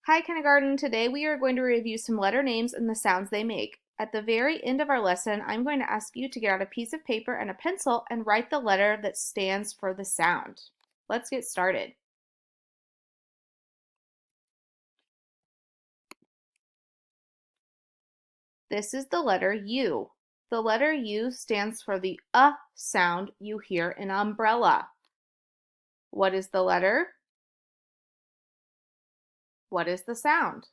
Hi, kindergarten. Today we are going to review some letter names and the sounds they make. At the very end of our lesson, I'm going to ask you to get out a piece of paper and a pencil and write the letter that stands for the sound. Let's get started. This is the letter U. The letter U stands for the sound you hear in umbrella. What is the letter? What is the sound?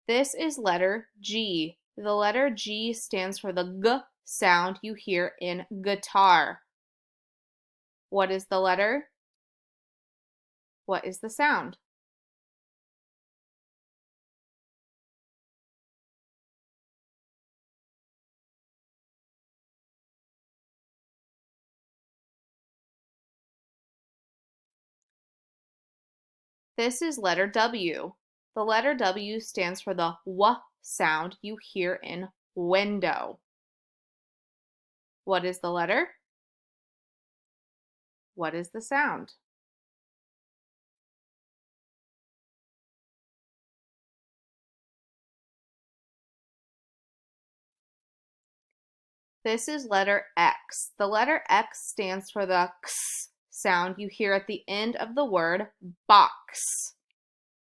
This is letter G. The letter G stands for the G sound you hear in guitar. What is the letter? What is the sound? This is letter W. The letter W stands for the W sound you hear in window. What is the letter? What is the sound? This is letter X. The letter X stands for the X sound you hear at the end of the word box.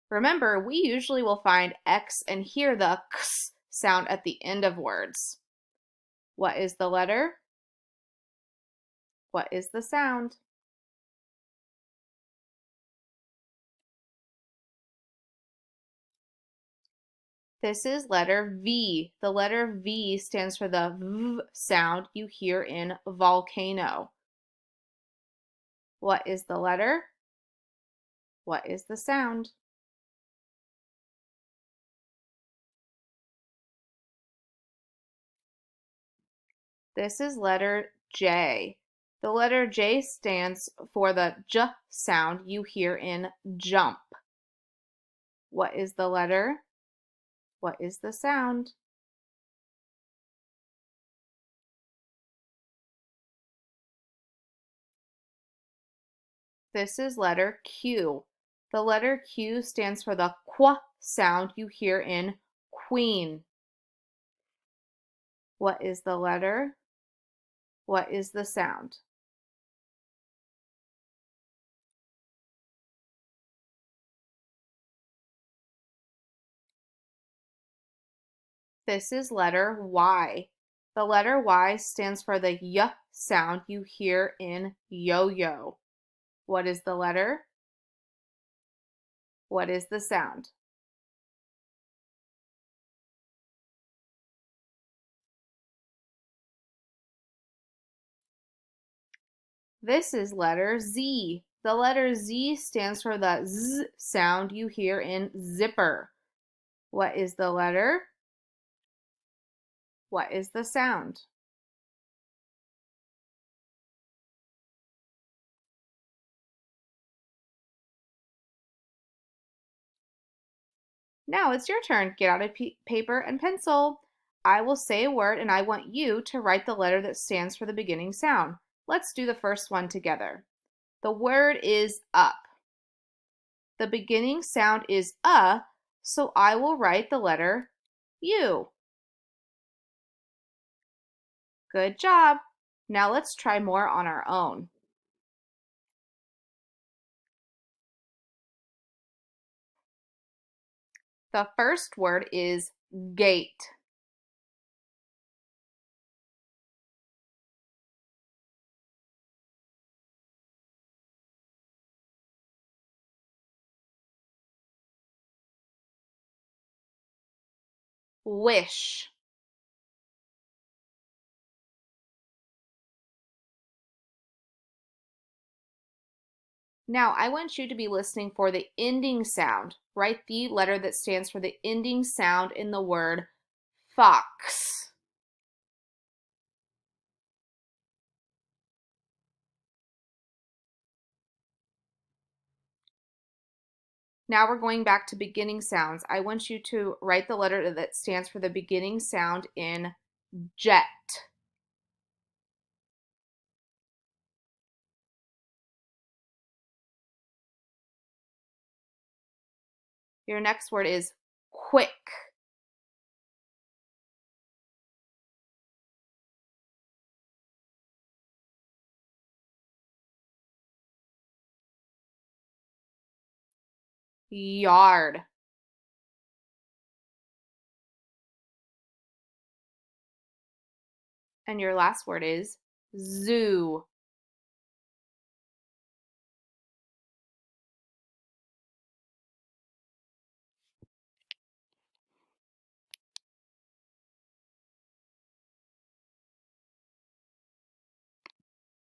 Remember, we usually will find X and hear the X sound at the end of words. What is the letter? What is the sound? This is letter V. The letter V stands for the V sound you hear in volcano. What is the letter? What is the sound? This is letter J. The letter J stands for the J sound you hear in jump. What is the letter? What is the sound? This is letter Q. The letter Q stands for the Q sound you hear in queen. What is the letter? What is the sound? This is letter Y. The letter Y stands for the Y sound you hear in yo-yo. What is the letter? What is the sound? This is letter Z. The letter Z stands for the Z sound you hear in zipper. What is the letter? What is the sound? Now it's your turn. Get out a paper and pencil. I will say a word and I want you to write the letter that stands for the beginning sound. Let's do the first one together. The word is up. The beginning sound is so I will write the letter U. Good job. Now let's try more on our own. The first word is gate. Wish. Now I want you to be listening for the ending sound. Write the letter that stands for the ending sound in the word fox. Now we're going back to beginning sounds. I want you to write the letter that stands for the beginning sound in jet. Your next word is quick. Yard. And your last word is zoo.